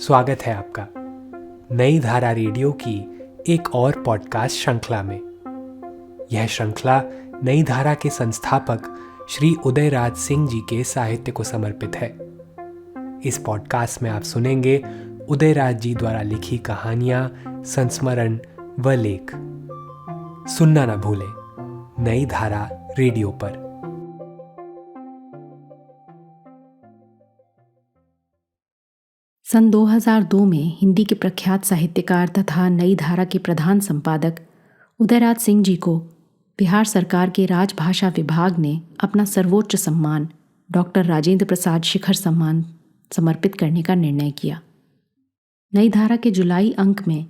स्वागत है आपका नई धारा रेडियो की एक और पॉडकास्ट श्रृंखला में। यह श्रृंखला नई धारा के संस्थापक श्री उदयराज सिंह जी के साहित्य को समर्पित है। इस पॉडकास्ट में आप सुनेंगे उदयराज जी द्वारा लिखी कहानियां, संस्मरण व लेख। सुनना न भूलें नई धारा रेडियो पर। सन 2002 में हिंदी के प्रख्यात साहित्यकार तथा नई धारा के प्रधान संपादक उदयराज सिंह जी को बिहार सरकार के राजभाषा विभाग ने अपना सर्वोच्च सम्मान डॉक्टर राजेंद्र प्रसाद शिखर सम्मान समर्पित करने का निर्णय किया। नई धारा के जुलाई अंक में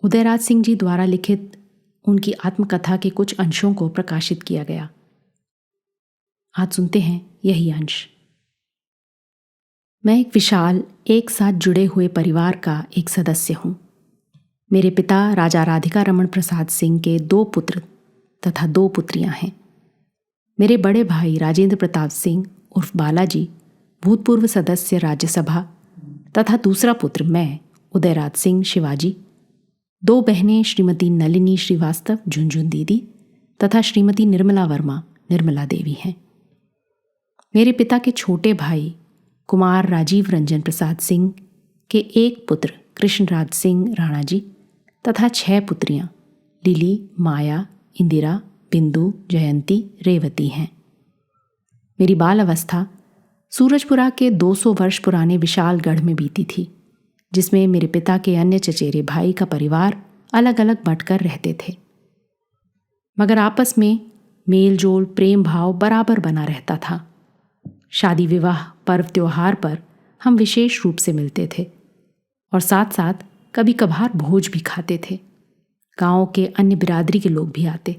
उदयराज सिंह जी द्वारा लिखित उनकी आत्मकथा के कुछ अंशों को प्रकाशित किया गया। आज सुनते हैं यही अंश। मैं एक विशाल, एक साथ जुड़े हुए परिवार का एक सदस्य हूँ। मेरे पिता राजा राधिका रमन प्रसाद सिंह के 2 पुत्र तथा 2 पुत्रियाँ हैं। मेरे बड़े भाई राजेंद्र प्रताप सिंह उर्फ बालाजी भूतपूर्व सदस्य राज्यसभा तथा दूसरा पुत्र मैं उदयराज सिंह शिवाजी। 2 बहनें श्रीमती नलिनी श्रीवास्तव झुनझुन दीदी तथा श्रीमती निर्मला वर्मा निर्मला देवी हैं। मेरे पिता के छोटे भाई कुमार राजीव रंजन प्रसाद सिंह के 1 पुत्र कृष्णराज सिंह राणा जी तथा 6 पुत्रियां लिली, माया, इंदिरा, बिंदु, जयंती, रेवती हैं। मेरी बाल अवस्था सूरजपुरा के 200 वर्ष पुराने विशाल गढ़ में बीती थी, जिसमें मेरे पिता के अन्य चचेरे भाई का परिवार अलग अलग बंटकर रहते थे, मगर आपस में मेल जोल प्रेम भाव बराबर बना रहता था। शादी विवाह पर्व त्योहार पर हम विशेष रूप से मिलते थे और साथ साथ कभी कभार भोज भी खाते थे। गांव के अन्य बिरादरी के लोग भी आते।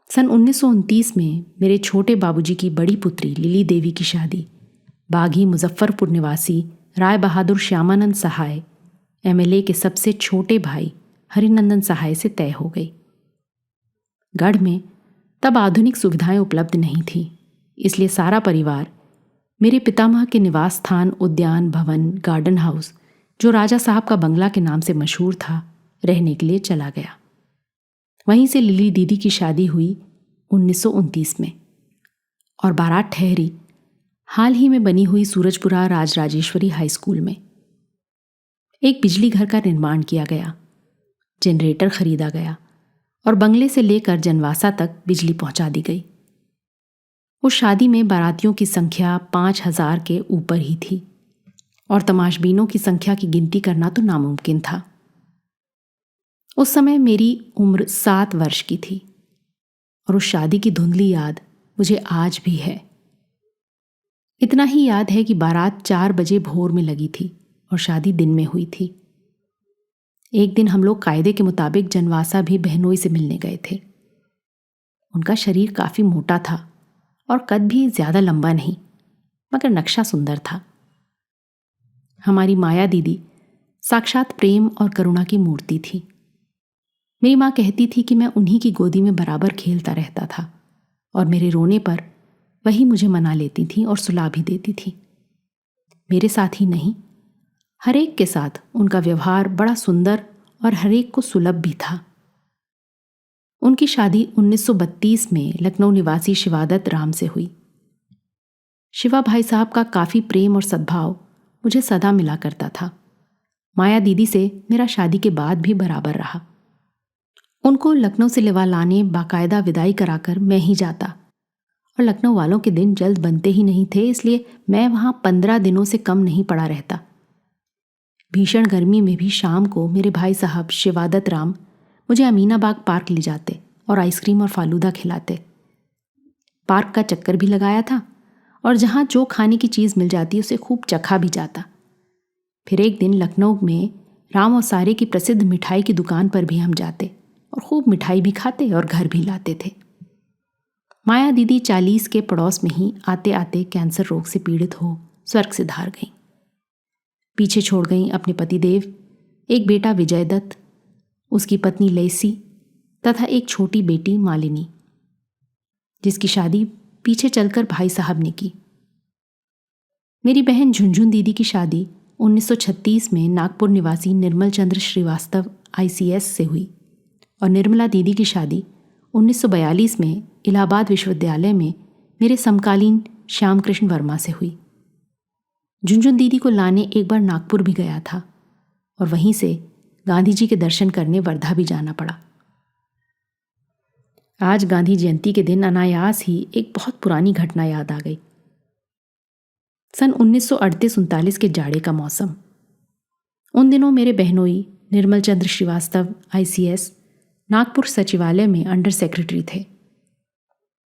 सन 1929 में मेरे छोटे बाबूजी की बड़ी पुत्री लिली देवी की शादी बागी मुजफ्फरपुर निवासी राय बहादुर श्यामानंद सहाय एमएलए के सबसे छोटे भाई हरिनंदन सहाय से तय हो गई। गढ़ में तब आधुनिक सुविधाएं उपलब्ध नहीं थीं, इसलिए सारा परिवार मेरे पितामह के निवास स्थान उद्यान भवन गार्डन हाउस, जो राजा साहब का बंगला के नाम से मशहूर था, रहने के लिए चला गया। वहीं से लिली दीदी की शादी हुई 1929 में और बारात ठहरी हाल ही में बनी हुई सूरजपुरा राजराजेश्वरी हाई स्कूल में। एक बिजली घर का निर्माण किया गया, जनरेटर खरीदा गया और बंगले से लेकर जनवासा तक बिजली पहुंचा दी गई। उस शादी में बारातियों की संख्या 5000 के ऊपर ही थी और तमाशबीनों की संख्या की गिनती करना तो नामुमकिन था। उस समय मेरी उम्र 7 वर्ष की थी और उस शादी की धुंधली याद मुझे आज भी है। इतना ही याद है कि बारात 4 बजे भोर में लगी थी और शादी दिन में हुई थी। एक दिन हम लोग कायदे के मुताबिक जनवासा भी बहनोई से मिलने गए थे। उनका शरीर काफी मोटा था और कद भी ज्यादा लंबा नहीं, मगर नक्शा सुंदर था। हमारी माया दीदी साक्षात प्रेम और करुणा की मूर्ति थी। मेरी माँ कहती थी कि मैं उन्हीं की गोदी में बराबर खेलता रहता था और मेरे रोने पर वही मुझे मना लेती थी और सुला भी देती थी। मेरे साथ ही नहीं, हरेक के साथ उनका व्यवहार बड़ा सुंदर और हरेक को सुलभ भी था। उनकी शादी 1932 में लखनऊ निवासी शिवादत्त राम से हुई। शिवा भाई साहब का काफ़ी प्रेम और सद्भाव मुझे सदा मिला करता था। माया दीदी से मेरा शादी के बाद भी बराबर रहा। उनको लखनऊ से लिवा लाने बाकायदा विदाई कराकर मैं ही जाता और लखनऊ वालों के दिन जल्द बनते ही नहीं थे, इसलिए मैं वहाँ 15 दिनों से कम नहीं पड़ा रहता। भीषण गर्मी में भी शाम को मेरे भाई साहब शिवादत्त राम मुझे अमीनाबाग पार्क ले जाते और आइसक्रीम और फालूदा खिलाते। पार्क का चक्कर भी लगाया था और जहाँ जो खाने की चीज़ मिल जाती उसे खूब चखा भी जाता। फिर एक दिन लखनऊ में राम और सारे की प्रसिद्ध मिठाई की दुकान पर भी हम जाते और खूब मिठाई भी खाते और घर भी लाते थे। माया दीदी 40 के पड़ोस में ही आते आते कैंसर रोग से पीड़ित हो स्वर्ग से धार गईं। पीछे छोड़ गईं अपने पतिदेव, एक बेटा विजय दत्त, उसकी पत्नी लेसी तथा एक छोटी बेटी मालिनी, जिसकी शादी पीछे चलकर भाई साहब ने की। मेरी बहन झुनझुन दीदी की शादी 1936 में नागपुर निवासी निर्मल चंद्र श्रीवास्तव ICS से हुई और निर्मला दीदी की शादी 1942 में इलाहाबाद विश्वविद्यालय में मेरे समकालीन श्याम कृष्ण वर्मा से हुई। झुनझुन दीदी को लाने एक बार नागपुर भी गया था और वहीं से गांधी जी के दर्शन करने वर्धा भी जाना पड़ा। आज गांधी जयंती के दिन अनायास ही एक बहुत पुरानी घटना याद आ गई। सन 1938-39 के जाड़े का मौसम। उन दिनों मेरे बहनोई निर्मल चंद्र श्रीवास्तव ICS नागपुर सचिवालय में अंडर सेक्रेटरी थे।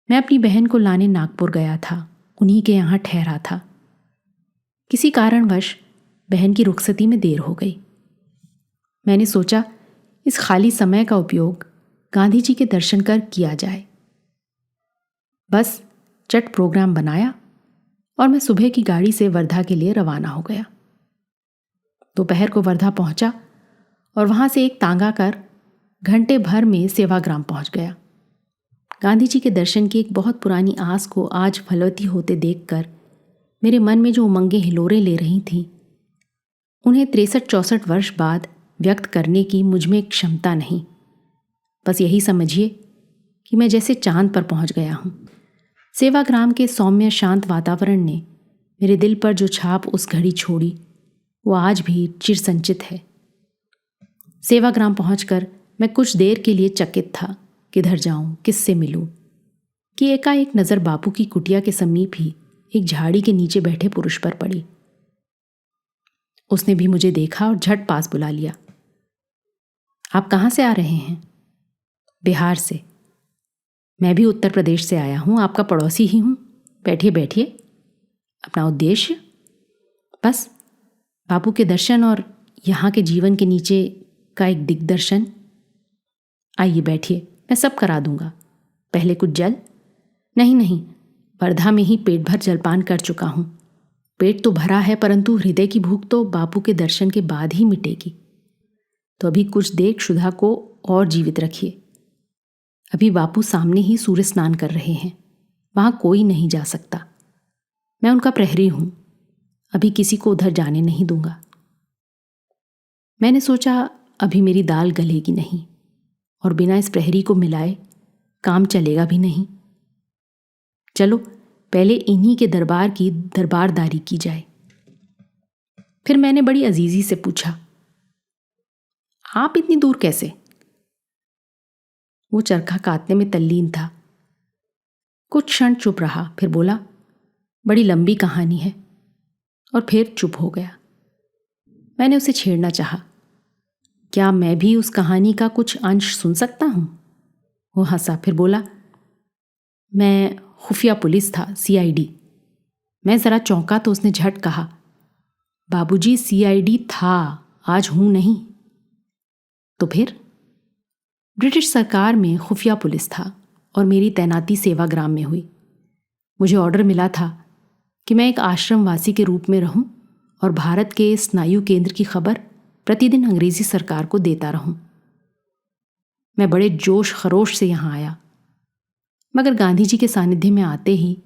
मैं अपनी बहन को लाने नागपुर गया था, उन्हीं के यहाँ ठहरा था। किसी कारणवश बहन की रुखसती में देर हो गई। मैंने सोचा इस खाली समय का उपयोग गांधी जी के दर्शन कर किया जाए। बस चट प्रोग्राम बनाया और मैं सुबह की गाड़ी से वर्धा के लिए रवाना हो गया। दोपहर को वर्धा पहुंचा और वहां से एक तांगा कर घंटे भर में सेवाग्राम पहुंच गया। गांधी जी के दर्शन की एक बहुत पुरानी आस को आज फलवती होते देखकर मेरे मन में जो उमंगें हिलोरे ले रही थीं, उन्हें 63-64 वर्ष बाद व्यक्त करने की मुझ में क्षमता नहीं। बस यही समझिए कि मैं जैसे चांद पर पहुंच गया हूं। सेवाग्राम के सौम्य शांत वातावरण ने मेरे दिल पर जो छाप उस घड़ी छोड़ी, वो आज भी चिरसंचित है। सेवाग्राम पहुंचकर मैं कुछ देर के लिए चकित था, किधर जाऊं, किससे मिलूं, कि एकाएक नज़र बापू की कुटिया के समीप ही एक झाड़ी के नीचे बैठे पुरुष पर पड़ी। उसने भी मुझे देखा और झट पास बुला लिया। आप कहाँ से आ रहे हैं? बिहार से। मैं भी उत्तर प्रदेश से आया हूँ, आपका पड़ोसी ही हूँ। बैठिए बैठिए। अपना उद्देश्य? बस बापू के दर्शन और यहाँ के जीवन के नीचे का एक दिग्दर्शन। आइए बैठिए, मैं सब करा दूंगा। पहले कुछ जल? नहीं, वर्धा में ही पेट भर जलपान कर चुका हूँ। पेट तो भरा है, परंतु हृदय की भूख तो बापू के दर्शन के बाद ही मिटेगी। तो अभी कुछ देर क्षुधा को और जीवित रखिए। अभी बापू सामने ही सूर्य स्नान कर रहे हैं, वहां कोई नहीं जा सकता। मैं उनका प्रहरी हूं, अभी किसी को उधर जाने नहीं दूंगा। मैंने सोचा अभी मेरी दाल गलेगी नहीं और बिना इस प्रहरी को मिलाए काम चलेगा भी नहीं। चलो पहले इन्हीं के दरबार की दरबारदारी की जाए। फिर मैंने बड़ी अजीजी से पूछा, आप इतनी दूर कैसे? वो चरखा काटने में तल्लीन था। कुछ क्षण चुप रहा, फिर बोला, बड़ी लंबी कहानी है, और फिर चुप हो गया। मैंने उसे छेड़ना चाहा, क्या मैं भी उस कहानी का कुछ अंश सुन सकता हूं? वो हंसा, फिर बोला, मैं खुफिया पुलिस था, CID। मैं जरा चौंका तो उसने झट कहा, बाबूजी CID था, आज हूं नहीं। तो फिर? ब्रिटिश सरकार में खुफिया पुलिस था और मेरी तैनाती सेवाग्राम में हुई। मुझे ऑर्डर मिला था कि मैं एक आश्रमवासी के रूप में रहूं और भारत के स्नायु केंद्र की खबर प्रतिदिन अंग्रेजी सरकार को देता रहूं। मैं बड़े जोश खरोश से यहाँ आया, मगर गांधी जी के सानिध्य में आते ही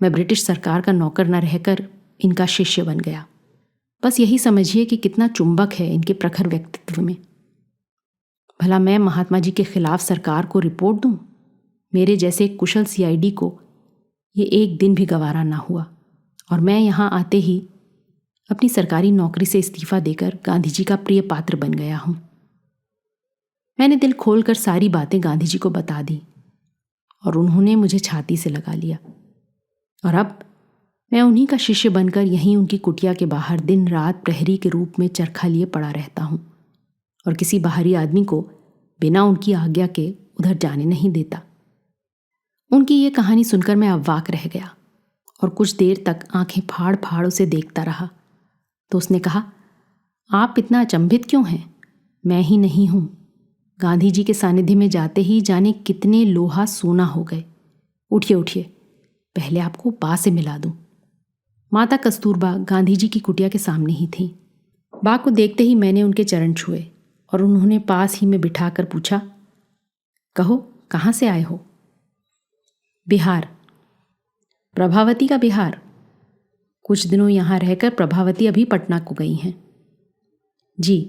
मैं ब्रिटिश सरकार का नौकर न रहकर इनका शिष्य बन गया। बस यही समझिए कि कितना चुंबक है इनके प्रखर व्यक्तित्व में। भला मैं महात्मा जी के खिलाफ सरकार को रिपोर्ट दूं? मेरे जैसे कुशल CID को ये एक दिन भी गवारा ना हुआ और मैं यहाँ आते ही अपनी सरकारी नौकरी से इस्तीफा देकर गांधी जी का प्रिय पात्र बन गया हूँ। मैंने दिल खोलकर सारी बातें गांधी जी को बता दी और उन्होंने मुझे छाती से लगा लिया। और अब मैं उन्हीं का शिष्य बनकर यहीं उनकी कुटिया के बाहर दिन रात प्रहरी के रूप में चरखा लिए पड़ा रहता हूँ और किसी बाहरी आदमी को बिना उनकी आज्ञा के उधर जाने नहीं देता। उनकी ये कहानी सुनकर मैं अवाक रह गया और कुछ देर तक आंखें फाड़ फाड़ उसे देखता रहा। तो उसने कहा, आप इतना अचंभित क्यों हैं? मैं ही नहीं हूं। गांधी जी के सानिध्य में जाते ही जाने कितने लोहा सोना हो गए। उठिए उठिए, पहले आपको बा से मिला दूं। माता कस्तूरबा गांधी जी की कुटिया के सामने ही थी। बा को देखते ही मैंने उनके चरण छुए और उन्होंने पास ही में बिठाकर पूछा, कहो कहाँ से आए हो? बिहार। प्रभावती का बिहार? कुछ दिनों यहाँ रहकर प्रभावती अभी पटना को गई हैं। जी।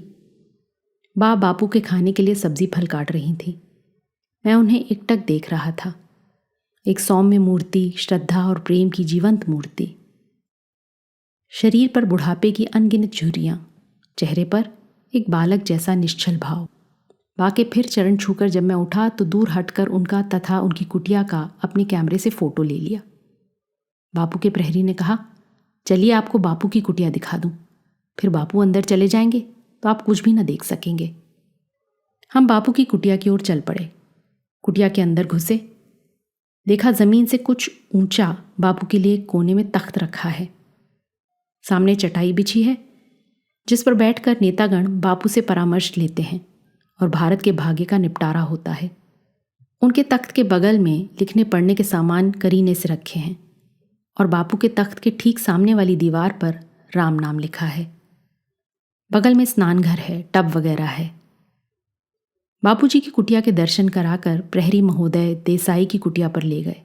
बापू के खाने के लिए सब्जी फल काट रही थी। मैं उन्हें एकटक देख रहा था। एक सौम्य मूर्ति, श्रद्धा और प्रेम की जीवंत मूर्ति। शरीर पर बुढ़ापे की अनगिनत झुर्रियां, चेहरे पर एक बालक जैसा निश्चल भाव। बाके फिर चरण छूकर जब मैं उठा तो दूर हटकर उनका तथा उनकी कुटिया का अपने कैमरे से फोटो ले लिया। बापू के प्रहरी ने कहा, चलिए आपको बापू की कुटिया दिखा दूं। फिर बापू अंदर चले जाएंगे तो आप कुछ भी न देख सकेंगे। हम बापू की कुटिया की ओर चल पड़े। कुटिया के अंदर घुसे। देखा जमीन से कुछ ऊंचा बापू के लिए एक कोने में तख्त रखा है। सामने चटाई बिछी है जिस पर बैठकर नेतागण बापू से परामर्श लेते हैं और भारत के भाग्य का निपटारा होता है। उनके तख्त के बगल में लिखने पढ़ने के सामान करीने से रखे हैं और बापू के तख्त के ठीक सामने वाली दीवार पर राम नाम लिखा है। बगल में स्नान घर है, टब वगैरह है। बापूजी की कुटिया के दर्शन कराकर प्रहरी महोदय देसाई की कुटिया पर ले गए।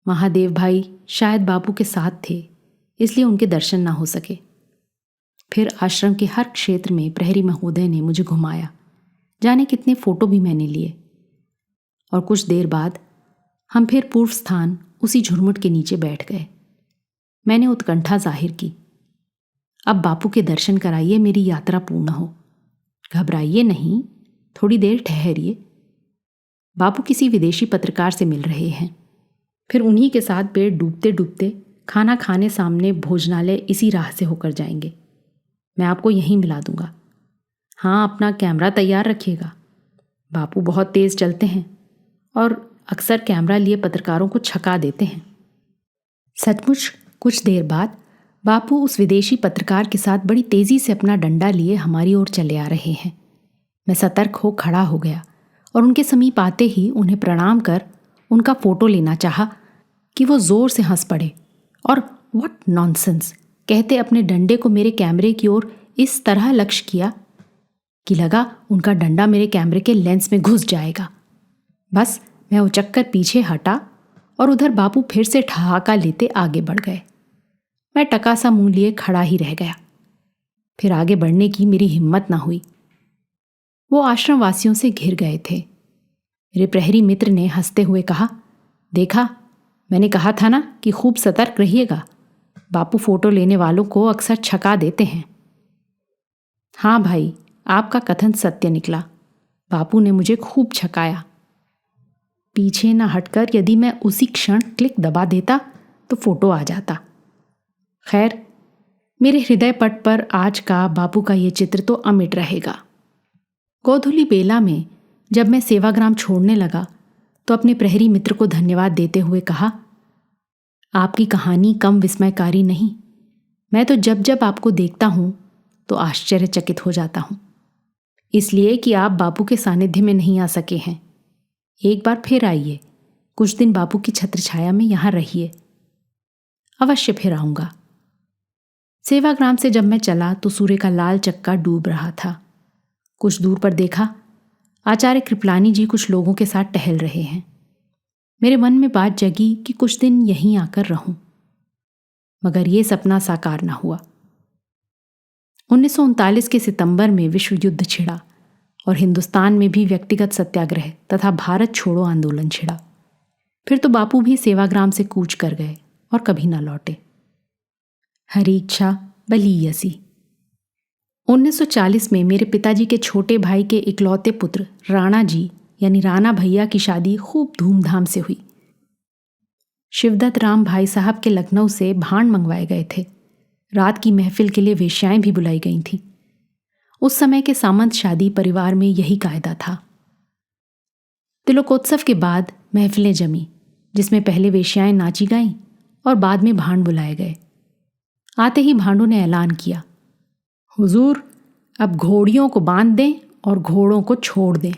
महादेव भाई शायद बापू के साथ थे, इसलिए उनके दर्शन ना हो सके। फिर आश्रम के हर क्षेत्र में प्रहरी महोदय ने मुझे घुमाया। जाने कितने फोटो भी मैंने लिए। और कुछ देर बाद हम फिर पूर्व स्थान उसी झुरमुट के नीचे बैठ गए। मैंने उत्कंठा जाहिर की, अब बापू के दर्शन कराइए, मेरी यात्रा पूर्ण हो। घबराइए नहीं, थोड़ी देर ठहरिए। बापू किसी विदेशी पत्रकार से मिल रहे हैं। फिर उन्हीं के साथ पेट डूबते डूबते खाना खाने सामने भोजनालय इसी राह से होकर जाएंगे। मैं आपको यहीं मिला दूंगा। हाँ, अपना कैमरा तैयार रखिएगा। बापू बहुत तेज चलते हैं और अक्सर कैमरा लिए पत्रकारों को छका देते हैं। सचमुच कुछ देर बाद बापू उस विदेशी पत्रकार के साथ बड़ी तेजी से अपना डंडा लिए हमारी ओर चले आ रहे हैं। मैं सतर्क हो खड़ा हो गया और उनके समीप आते ही उन्हें प्रणाम कर उनका फोटो लेना चाहा कि वो जोर से हंस पड़े और व्हाट नॉनसेंस कहते अपने डंडे को मेरे कैमरे की ओर इस तरह लक्ष्य किया कि लगा उनका डंडा मेरे कैमरे के लेंस में घुस जाएगा। बस मैं उचक्कर पीछे हटा और उधर बापू फिर से ठहाका लेते आगे बढ़ गए। मैं टका सा मुंह लिए खड़ा ही रह गया। फिर आगे बढ़ने की मेरी हिम्मत ना हुई। वो आश्रम वासियों से घिर गए थे। मेरे प्रहरी मित्र ने हंसते हुए कहा, देखा, मैंने कहा था ना कि खूब सतर्क रहिएगा। बापू फोटो लेने वालों को अक्सर छका देते हैं। हाँ भाई, आपका कथन सत्य निकला। बापू ने मुझे खूब छकाया। पीछे न हटकर यदि मैं उसी क्षण क्लिक दबा देता तो फोटो आ जाता। खैर, मेरे हृदय पट पर आज का बापू का ये चित्र तो अमिट रहेगा। गोधूली बेला में जब मैं सेवाग्राम छोड़ने लगा तो अपने प्रहरी मित्र को धन्यवाद देते हुए कहा, आपकी कहानी कम विस्मयकारी नहीं। मैं तो जब जब आपको देखता हूं तो आश्चर्यचकित हो जाता हूं, इसलिए कि आप बापू के सानिध्य में नहीं आ सके हैं। एक बार फिर आइए, कुछ दिन बापू की छत्रछाया में यहां रहिए। अवश्य फिर आऊंगा। सेवाग्राम से जब मैं चला तो सूर्य का लाल चक्का डूब रहा था। कुछ दूर पर देखा, आचार्य कृपलानी जी कुछ लोगों के साथ टहल रहे हैं। मेरे मन में बात जगी कि कुछ दिन यहीं आकर रहूं, मगर यह सपना साकार न हुआ। 1939 के सितंबर में विश्व युद्ध छिड़ा और हिंदुस्तान में भी व्यक्तिगत सत्याग्रह तथा भारत छोड़ो आंदोलन छिड़ा। फिर तो बापू भी सेवाग्राम से कूच कर गए और कभी ना लौटे। हरी इच्छा बली यसी। 1940 में मेरे पिताजी के छोटे भाई के इकलौते पुत्र राणा जी यानी राणा भैया की शादी खूब धूमधाम से हुई। शिवदत्त राम भाई साहब के लखनऊ से भांड मंगवाए गए थे। रात की महफिल के लिए वेश्याएं भी बुलाई गई थीं। उस समय के सामंत शादी परिवार में यही कायदा था। तिलकोत्सव के बाद महफिलें जमी, जिसमें पहले वेश्याएं नाची गईं और बाद में भांड बुलाए गए। आते ही भांडों ने ऐलान किया, हुजूर, अब घोड़ियों को बांध दें और घोड़ों को छोड़ दें।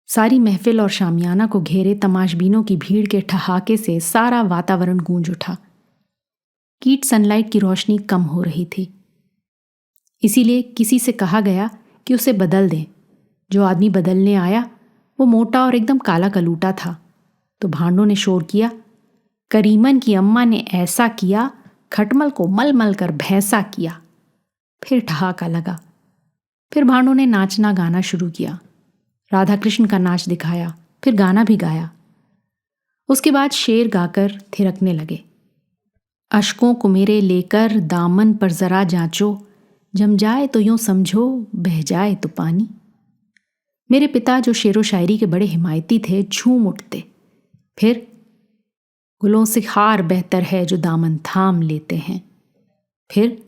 सारी महफिल और शामियाना को घेरे तमाशबीनों की भीड़ के ठहाके से सारा वातावरण गूंज उठा। कीट सनलाइट की रोशनी कम हो रही थी, इसीलिए किसी से कहा गया कि उसे बदल दें। जो आदमी बदलने आया वो मोटा और एकदम काला कलूटा था। तो भांडों ने शोर किया, करीमन की अम्मा ने ऐसा किया खटमल को मल मल कर भैंसा किया। फिर ठहाका लगा। फिर भांडों ने नाचना गाना शुरू किया। राधा कृष्ण का नाच दिखाया, फिर गाना भी गाया। उसके बाद शेर गाकर थिरकने लगे। अश्कों को मेरे लेकर दामन पर जरा जांचो, जम जाए तो यूं समझो बह जाए तो पानी। मेरे पिता जो शेरो शायरी के बड़े हिमायती थे झूम उठते। फिर गुलों से हार बेहतर है जो दामन थाम लेते हैं। फिर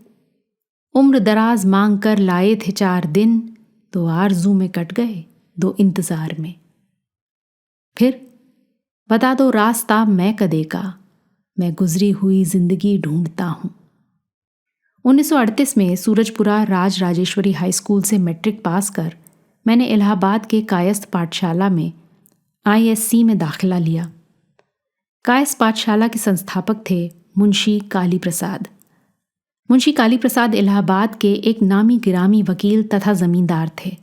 उम्र दराज मांग कर लाए थे 4 दिन, 2 आरज़ू में कट गए 2 इंतजार में। फिर बता दो रास्ता मैं कदे का, मैं गुजरी हुई जिंदगी ढूंढता हूं। 1938 में सूरजपुरा राज राजेश्वरी हाई स्कूल से मैट्रिक पास कर मैंने इलाहाबाद के कायस्थ पाठशाला में ISC में दाखिला लिया। कायस्थ पाठशाला के संस्थापक थे मुंशी काली प्रसाद। मुंशी काली प्रसाद इलाहाबाद के एक नामी गिरामी वकील तथा जमींदार थे।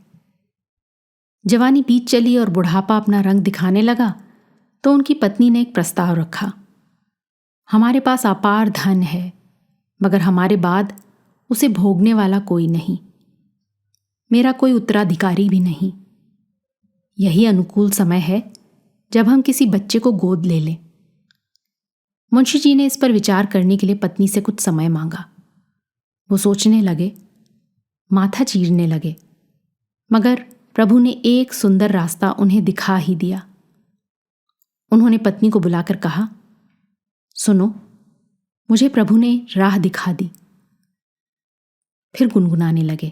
जवानी बीत चली और बुढ़ापा अपना रंग दिखाने लगा तो उनकी पत्नी ने एक प्रस्ताव रखा। हमारे पास अपार धन है, मगर हमारे बाद उसे भोगने वाला कोई नहीं, मेरा कोई उत्तराधिकारी भी नहीं। यही अनुकूल समय है जब हम किसी बच्चे को गोद ले लें। मुंशी जी ने इस पर विचार करने के लिए पत्नी से कुछ समय मांगा। वो सोचने लगे, माथा चीरने लगे, मगर प्रभु ने एक सुंदर रास्ता उन्हें दिखा ही दिया। उन्होंने पत्नी को बुलाकर कहा, सुनो, मुझे प्रभु ने राह दिखा दी। फिर गुनगुनाने लगे,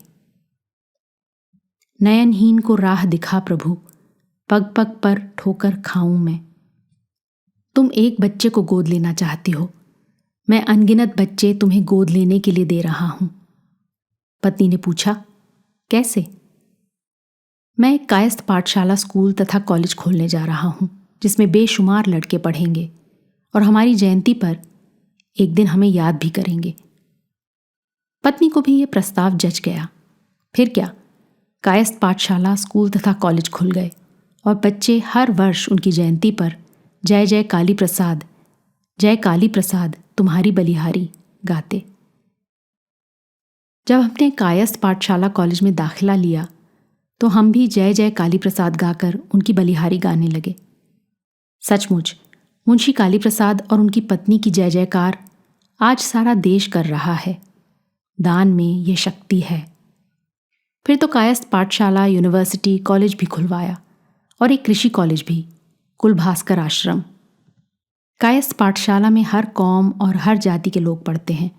नयनहीन को राह दिखा प्रभु, पग पग पर ठोकर खाऊं मैं। तुम एक बच्चे को गोद लेना चाहती हो, मैं अनगिनत बच्चे तुम्हें गोद लेने के लिए दे रहा हूं। पत्नी ने पूछा, कैसे? मैं एक कायस्थ पाठशाला स्कूल तथा कॉलेज खोलने जा रहा हूं, जिसमें बेशुमार लड़के पढ़ेंगे और हमारी जयंती पर एक दिन हमें याद भी करेंगे। पत्नी को भी यह प्रस्ताव जच गया। फिर क्या, कायस्थ पाठशाला स्कूल तथा कॉलेज खुल गए और बच्चे हर वर्ष उनकी जयंती पर जय जय काली प्रसाद, जय काली प्रसाद तुम्हारी बलिहारी गाते। जब हमने कायस्थ पाठशाला कॉलेज में दाखिला लिया तो हम भी जय जय काली प्रसाद गाकर उनकी बलिहारी गाने लगे। सचमुच मुंशी काली प्रसाद और उनकी पत्नी की जय जयकार आज सारा देश कर रहा है। दान में ये शक्ति है। फिर तो कायस्थ पाठशाला, यूनिवर्सिटी, कॉलेज भी खुलवाया और एक कृषि कॉलेज भी, कुलभास्कर आश्रम। कायस्थ पाठशाला में हर कौम और हर जाति के लोग पढ़ते हैं।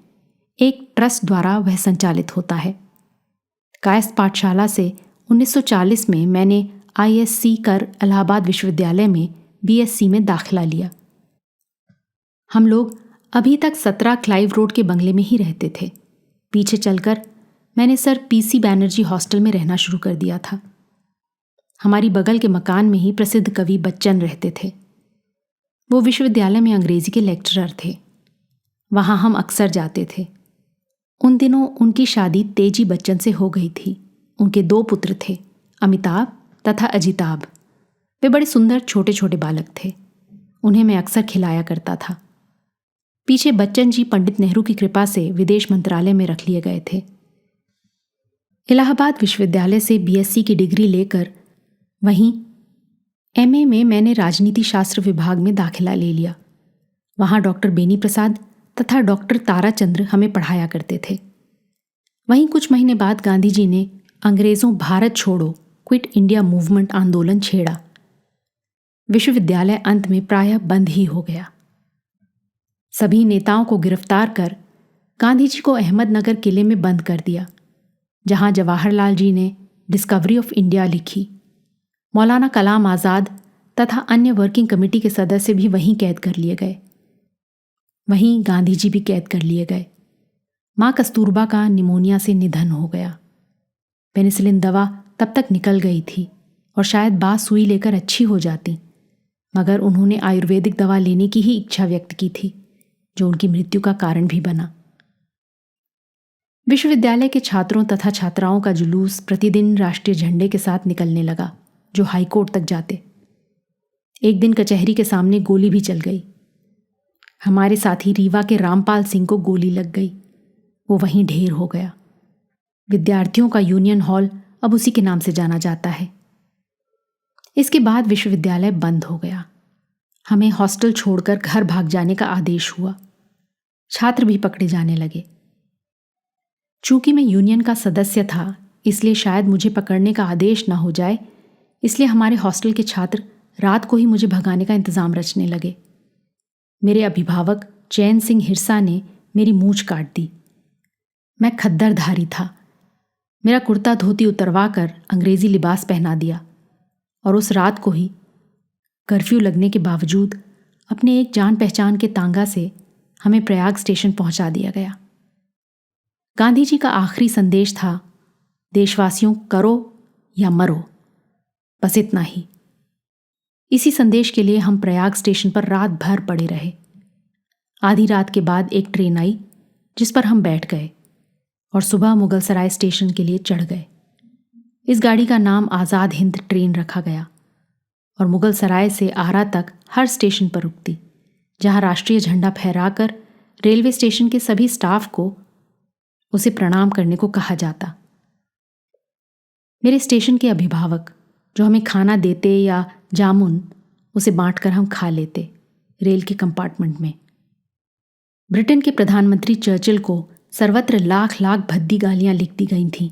एक ट्रस्ट द्वारा वह संचालित होता है। कायस्थ पाठशाला से 1940 में मैंने ISC कर इलाहाबाद विश्वविद्यालय में BSc में दाखिला लिया। हम लोग अभी तक 17 क्लाइव रोड के बंगले में ही रहते थे। पीछे चलकर मैंने सर PC बैनर्जी हॉस्टल में रहना शुरू कर दिया था। हमारी बगल के मकान में ही प्रसिद्ध कवि बच्चन रहते थे। वो विश्वविद्यालय में अंग्रेजी के लेक्चरर थे। वहाँ हम अक्सर जाते थे। उन दिनों उनकी शादी तेजी बच्चन से हो गई थी। उनके 2 पुत्र थे, अमिताभ तथा अजिताभ। वे बड़े सुंदर छोटे छोटे बालक थे। उन्हें मैं अक्सर खिलाया करता था। पीछे बच्चन जी पंडित नेहरू की कृपा से विदेश मंत्रालय में रख लिए गए थे। इलाहाबाद विश्वविद्यालय से BSc की डिग्री लेकर वहीं MA में मैंने राजनीति शास्त्र विभाग में दाखिला ले लिया। वहाँ डॉक्टर बेनी प्रसाद तथा डॉक्टर ताराचंद्र हमें पढ़ाया करते थे। वहीं कुछ महीने बाद गांधी जी ने अंग्रेज़ों भारत छोड़ो, क्विट इंडिया मूवमेंट आंदोलन छेड़ा। विश्वविद्यालय अंत में प्रायः बंद ही हो गया। सभी नेताओं को गिरफ्तार कर गांधी जी को अहमदनगर किले में बंद कर दिया, जहां जवाहरलाल जी ने डिस्कवरी ऑफ इंडिया लिखी। मौलाना कलाम आज़ाद तथा अन्य वर्किंग कमेटी के सदस्य भी वहीं कैद कर लिए गए। वहीं गांधी जी भी कैद कर लिए गए। माँ कस्तूरबा का निमोनिया से निधन हो गया। पेनिसिलिन दवा तब तक निकल गई थी और शायद बात सुई लेकर अच्छी हो जाती, मगर उन्होंने आयुर्वेदिक दवा लेने की ही इच्छा व्यक्त की थी, जो उनकी मृत्यु का कारण भी बना। विश्वविद्यालय के छात्रों तथा छात्राओं का जुलूस प्रतिदिन राष्ट्रीय झंडे के साथ निकलने लगा, जो हाईकोर्ट तक जाते। एक दिन कचहरी के सामने गोली भी चल गई। हमारे साथी रीवा के रामपाल सिंह को गोली लग गई। वो वहीं ढेर हो गया। विद्यार्थियों का यूनियन हॉल अब उसी के नाम से जाना जाता है। इसके बाद विश्वविद्यालय बंद हो गया। हमें हॉस्टल छोड़कर घर भाग जाने का आदेश हुआ। छात्र भी पकड़े जाने लगे। चूंकि मैं यूनियन का सदस्य था, इसलिए शायद मुझे पकड़ने का आदेश न हो जाए, इसलिए हमारे हॉस्टल के छात्र रात को ही मुझे भगाने का इंतजाम रचने लगे। मेरे अभिभावक चैन सिंह हिरसा ने मेरी मूंछ काट दी। मैं खद्दरधारी था। मेरा कुर्ता धोती उतरवा कर अंग्रेजी लिबास पहना दिया और उस रात को ही कर्फ्यू लगने के बावजूद अपने एक जान पहचान के तांगा से हमें प्रयाग स्टेशन पहुंचा दिया गया। गांधी जी का आखिरी संदेश था, देशवासियों, करो या मरो, बस इतना ही। इसी संदेश के लिए हम प्रयाग स्टेशन पर रात भर पड़े रहे। आधी रात के बाद एक ट्रेन आई जिस पर हम बैठ गए और सुबह मुगलसराय स्टेशन के लिए चढ़ गए। इस गाड़ी का नाम आज़ाद हिंद ट्रेन रखा गया और मुगलसराय से आरा तक हर स्टेशन पर रुकती, जहां राष्ट्रीय झंडा फहराकर रेलवे स्टेशन के सभी स्टाफ को उसे प्रणाम करने को कहा जाता। मेरे स्टेशन के अभिभावक जो हमें खाना देते या जामुन, उसे बांटकर हम खा लेते रेल के कंपार्टमेंट में। ब्रिटेन के प्रधानमंत्री चर्चिल को सर्वत्र लाख लाख भद्दी गालियां लिख दी गई थीं।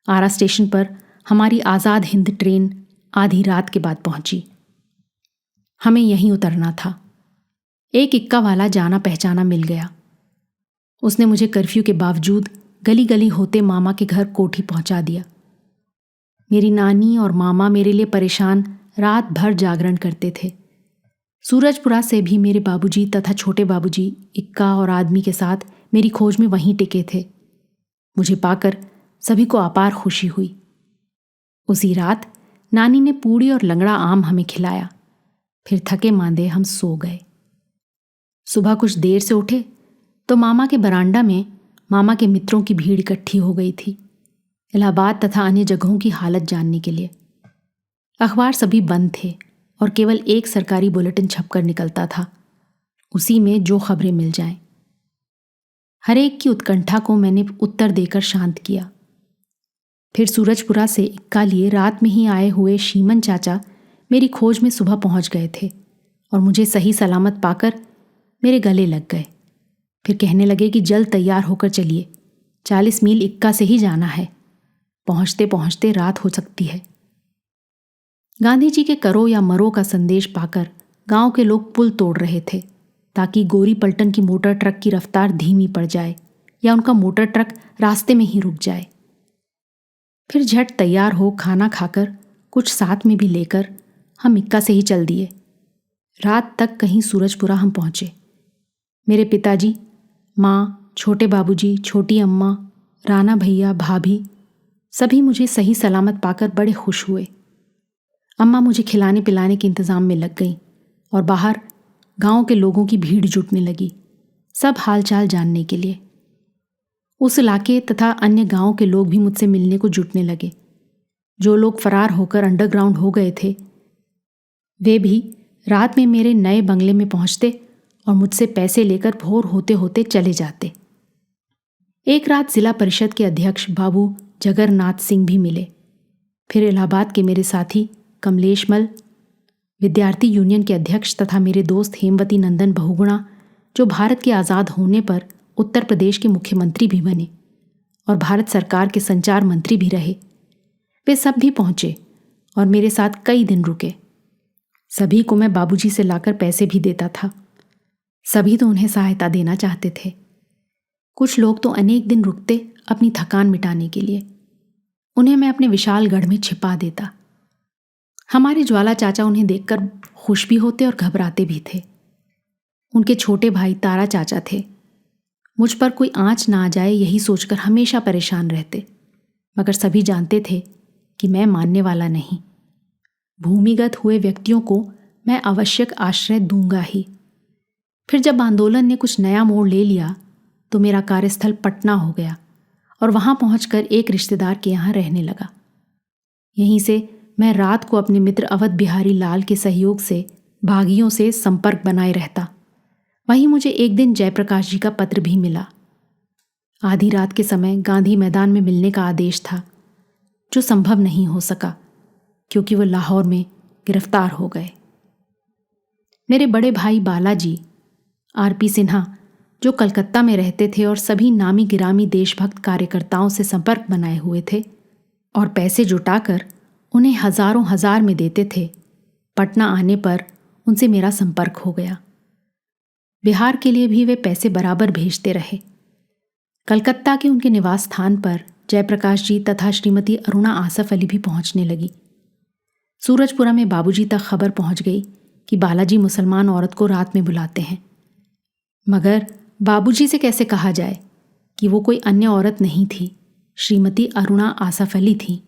आरा स्टेशन पर हमारी आज़ाद हिंद ट्रेन आधी रात के बाद पहुंची। हमें यहीं उतरना था। एक इक्का वाला जाना पहचाना मिल गया। उसने मुझे कर्फ्यू के बावजूद गली गली होते मामा के घर कोठी पहुंचा दिया। मेरी नानी और मामा मेरे लिए परेशान रात भर जागरण करते थे। सूरजपुरा से भी मेरे बाबूजी तथा छोटे बाबूजी इक्का और आदमी के साथ मेरी खोज में वहीं टिके थे। मुझे पाकर सभी को अपार खुशी हुई। उसी रात नानी ने पूड़ी और लंगड़ा आम हमें खिलाया। फिर थके मांदे हम सो गए। सुबह कुछ देर से उठे तो मामा के बरामदा में मामा के मित्रों की भीड़ इकट्ठी हो गई थी, इलाहाबाद तथा अन्य जगहों की हालत जानने के लिए। अखबार सभी बंद थे और केवल एक सरकारी बुलेटिन छपकर निकलता था, उसी में जो खबरें मिल जाएं। हर एक की उत्कंठा को मैंने उत्तर देकर शांत किया। फिर सूरजपुरा से इक्का लिए रात में ही आए हुए शीमन चाचा मेरी खोज में सुबह पहुंच गए थे और मुझे सही सलामत पाकर मेरे गले लग गए। फिर कहने लगे कि जल्द तैयार होकर चलिए, 40 मील इक्का से ही जाना है, पहुंचते पहुंचते रात हो सकती है। गांधी जी के करो या मरो का संदेश पाकर गांव के लोग पुल तोड़ रहे थे ताकि गोरी पलटन की मोटर ट्रक की रफ्तार धीमी पड़ जाए या उनका मोटर ट्रक रास्ते में ही रुक जाए। फिर झट तैयार हो खाना खाकर कुछ साथ में भी लेकर हम इक्का से ही चल दिए। रात तक कहीं सूरजपुरा हम पहुंचे। मेरे पिताजी, माँ, छोटे बाबूजी, छोटी अम्मा, राना भैया, भाभी सभी मुझे सही सलामत पाकर बड़े खुश हुए। अम्मा मुझे खिलाने पिलाने के इंतज़ाम में लग गईं और बाहर गांव के लोगों की भीड़ जुटने लगी, सब हालचाल जानने के लिए। उस इलाके तथा अन्य गांव के लोग भी मुझसे मिलने को जुटने लगे। जो लोग फरार होकर अंडरग्राउंड हो गए थे, वे भी रात में मेरे नए बंगले में पहुंचते और मुझसे पैसे लेकर भोर होते होते चले जाते। एक रात जिला परिषद के अध्यक्ष बाबू जगरनाथ सिंह भी मिले। फिर इलाहाबाद के मेरे साथी कमलेश मल, विद्यार्थी यूनियन के अध्यक्ष तथा मेरे दोस्त हेमवती नंदन बहुगुणा, जो भारत के आज़ाद होने पर उत्तर प्रदेश के मुख्यमंत्री भी बने और भारत सरकार के संचार मंत्री भी रहे, वे सब भी पहुंचे और मेरे साथ कई दिन रुके। सभी को मैं बाबूजी से लाकर पैसे भी देता था। सभी तो उन्हें सहायता देना चाहते थे। कुछ लोग तो अनेक दिन रुकते अपनी थकान मिटाने के लिए। उन्हें मैं अपने विशाल गढ़ में छिपा देता। हमारे ज्वाला चाचा उन्हें देखकर खुश भी होते और घबराते भी थे। उनके छोटे भाई तारा चाचा थे। मुझ पर कोई आंच ना आ जाए यही सोचकर हमेशा परेशान रहते, मगर सभी जानते थे कि मैं मानने वाला नहीं। भूमिगत हुए व्यक्तियों को मैं आवश्यक आश्रय दूंगा ही। फिर जब आंदोलन ने कुछ नया मोड़ ले लिया तो मेरा कार्यस्थल पटना हो गया और वहां पहुंचकर एक रिश्तेदार के यहाँ रहने लगा। यहीं से मैं रात को अपने मित्र अवध बिहारी लाल के सहयोग से बागियों से संपर्क बनाए रहता। वहीं मुझे एक दिन जयप्रकाश जी का पत्र भी मिला। आधी रात के समय गांधी मैदान में मिलने का आदेश था, जो संभव नहीं हो सका क्योंकि वो लाहौर में गिरफ्तार हो गए। मेरे बड़े भाई बालाजी आरपी सिन्हा, जो कलकत्ता में रहते थे और सभी नामी गिरामी देशभक्त कार्यकर्ताओं से संपर्क बनाए हुए थे और पैसे जुटाकर उन्हें हजारों हजार में देते थे, पटना आने पर उनसे मेरा संपर्क हो गया। बिहार के लिए भी वे पैसे बराबर भेजते रहे। कलकत्ता के उनके निवास स्थान पर जयप्रकाश जी तथा श्रीमती अरुणा आसफ अली भी पहुंचने लगी। सूरजपुरा में बाबूजी तक खबर पहुंच गई कि बालाजी मुसलमान औरत को रात में बुलाते हैं, मगर बाबूजी से कैसे कहा जाए कि वो कोई अन्य औरत नहीं थी, श्रीमती अरुणा आसफ अली थी।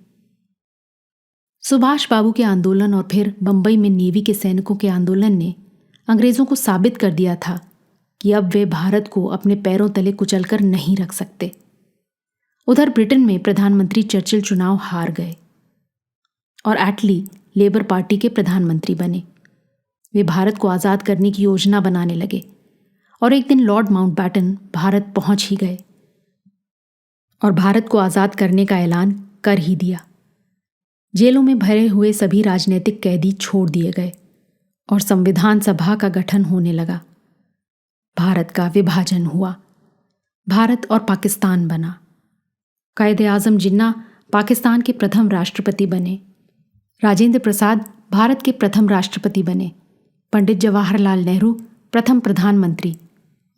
सुभाष बाबू के आंदोलन और फिर बंबई में नेवी के सैनिकों के आंदोलन ने अंग्रेजों को साबित कर दिया था कि अब वे भारत को अपने पैरों तले कुचलकर नहीं रख सकते। उधर ब्रिटेन में प्रधानमंत्री चर्चिल चुनाव हार गए और एटली लेबर पार्टी के प्रधानमंत्री बने। वे भारत को आज़ाद करने की योजना बनाने लगे और एक दिन लॉर्ड माउंटबैटन भारत पहुंच ही गए और भारत को आज़ाद करने का ऐलान कर ही दिया। जेलों में भरे हुए सभी राजनीतिक कैदी छोड़ दिए गए और संविधान सभा का गठन होने लगा। भारत का विभाजन हुआ, भारत और पाकिस्तान बना। कायदे-आज़म जिन्ना पाकिस्तान के प्रथम राष्ट्रपति बने, राजेंद्र प्रसाद भारत के प्रथम राष्ट्रपति बने, पंडित जवाहरलाल नेहरू प्रथम प्रधानमंत्री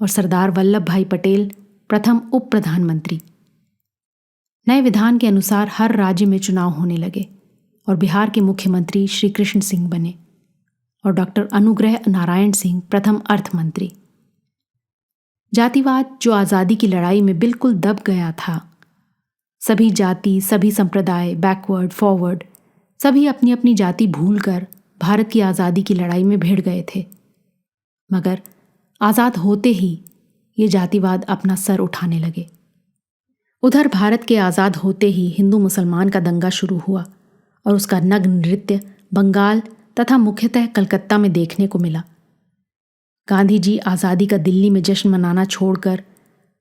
और सरदार वल्लभ भाई पटेल प्रथम उप प्रधानमंत्री। नए विधान के अनुसार हर राज्य में चुनाव होने लगे और बिहार के मुख्यमंत्री श्री कृष्ण सिंह बने और डॉक्टर अनुग्रह नारायण सिंह प्रथम अर्थ मंत्री। जातिवाद जो आज़ादी की लड़ाई में बिल्कुल दब गया था, सभी जाति, सभी संप्रदाय, बैकवर्ड फॉरवर्ड, सभी अपनी अपनी जाति भूलकर भारत की आज़ादी की लड़ाई में भिड़ गए थे। मगर आज़ाद होते ही ये जातिवाद अपना सर उठाने लगे। उधर भारत के आज़ाद होते ही हिंदू मुसलमान का दंगा शुरू हुआ और उसका नग्न नृत्य बंगाल तथा मुख्यतः कलकत्ता में देखने को मिला। गांधी जी आज़ादी का दिल्ली में जश्न मनाना छोड़कर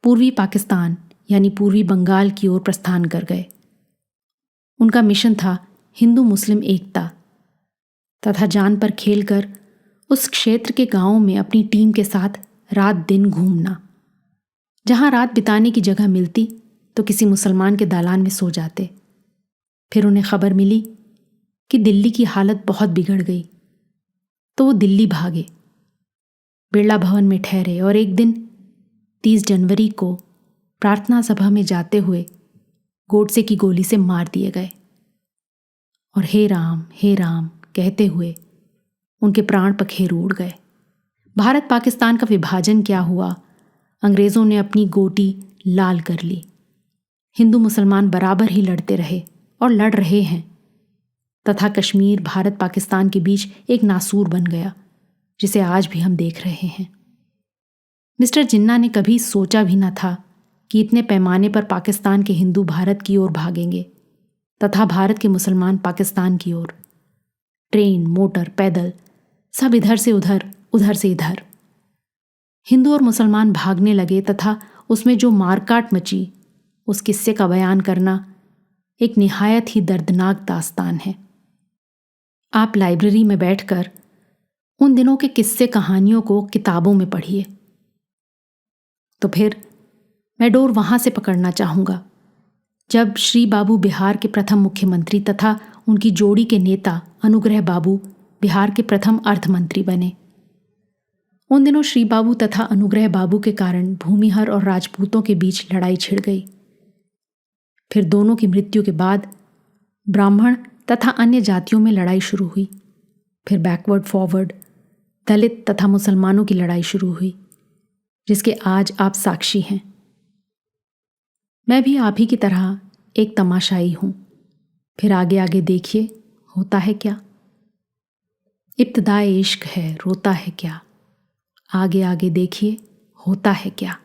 पूर्वी पाकिस्तान यानी पूर्वी बंगाल की ओर प्रस्थान कर गए। उनका मिशन था हिंदू मुस्लिम एकता तथा जान पर खेलकर उस क्षेत्र के गांवों में अपनी टीम के साथ रात दिन घूमना। जहां रात बिताने की जगह मिलती तो किसी मुसलमान के दालान में सो जाते। फिर उन्हें खबर मिली कि दिल्ली की हालत बहुत बिगड़ गई तो वो दिल्ली भागे, बिरला भवन में ठहरे और एक दिन 30 जनवरी को प्रार्थना सभा में जाते हुए गोडसे की गोली से मार दिए गए और हे राम कहते हुए उनके प्राण पखेरु उड़ गए। भारत पाकिस्तान का विभाजन क्या हुआ, अंग्रेज़ों ने अपनी गोटी लाल कर ली। हिंदू मुसलमान बराबर ही लड़ते रहे और लड़ रहे हैं तथा कश्मीर भारत पाकिस्तान के बीच एक नासूर बन गया, जिसे आज भी हम देख रहे हैं। मिस्टर जिन्ना ने कभी सोचा भी न था कि इतने पैमाने पर पाकिस्तान के हिंदू भारत की ओर भागेंगे तथा भारत के मुसलमान पाकिस्तान की ओर। ट्रेन, मोटर, पैदल सब इधर से उधर, उधर से इधर। हिंदू और मुसलमान भागने लगे तथा उसमें जो मारकाट मची उस किस्से का बयान करना एक निहायत ही दर्दनाक दास्तान है। आप लाइब्रेरी में बैठकर उन दिनों के किस्से कहानियों को किताबों में पढ़िए। तो फिर मैं डोर वहां से पकड़ना चाहूँगा जब श्री बाबू बिहार के प्रथम मुख्यमंत्री तथा उनकी जोड़ी के नेता अनुग्रह बाबू बिहार के प्रथम अर्थमंत्री बने। उन दिनों श्री बाबू तथा अनुग्रह बाबू के कारण भूमिहर और राजपूतों के बीच लड़ाई छिड़ गई। फिर दोनों की मृत्यु के बाद ब्राह्मण तथा अन्य जातियों में लड़ाई शुरू हुई। फिर बैकवर्ड फॉरवर्ड, दलित तथा मुसलमानों की लड़ाई शुरू हुई, जिसके आज आप साक्षी हैं। मैं भी आप ही की तरह एक तमाशाई हूं। फिर आगे आगे देखिए होता है क्या। इब्तिदाए इश्क है, रोता है क्या। आगे आगे देखिए होता है क्या।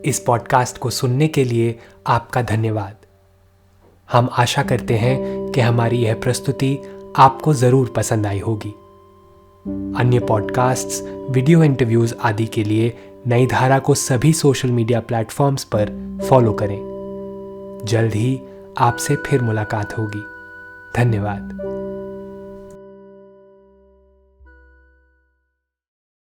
इस पॉडकास्ट को सुनने के लिए आपका धन्यवाद। हम आशा करते हैं कि हमारी यह प्रस्तुति आपको ज़रूर पसंद आई होगी। अन्य पॉडकास्ट्स, वीडियो इंटरव्यूज आदि के लिए नई धारा को सभी सोशल मीडिया प्लेटफॉर्म्स पर फॉलो करें। जल्द ही आपसे फिर मुलाकात होगी। धन्यवाद।